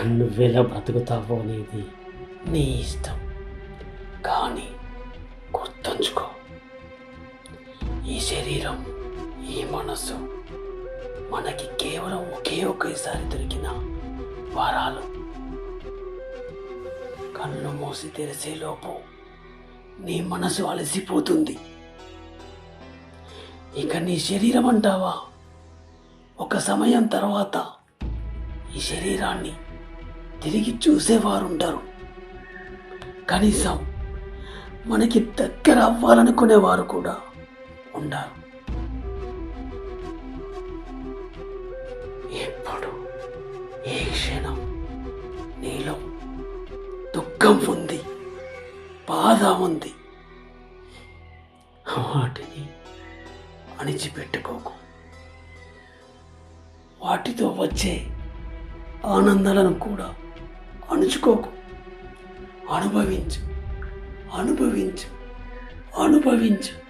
నువ్వెలా బ్రతుకుతావో అనేది నీ ఇష్టం. కానీ గుర్తుంచుకో, ఈ శరీరం, ఈ మనసు మనకి కేవలం ఒకేసారి దొరికిన వరాలు. కళ్ళు మూసి తెరిసేలోపు నీ మనసు అలసిపోతుంది. ఇక నీ శరీరం అంటావా, ఒక సమయం తర్వాత ఈ శరీరాన్ని తిరిగి చూసేవారుంటారు. కనీసం మనకి దగ్గర అవ్వాలనుకునేవారు కూడా ఉండరు. ఎప్పుడు, ఏ క్షణం నీలో దుఃఖం ఉంది, బాధ ఉంది, వాటిని అణిచిపెట్టుకోకు. వాటితో వచ్చే ఆనందాలను కూడా అణుచుకోకు. అనుభవించు, అనుభవించు, అనుభవించు.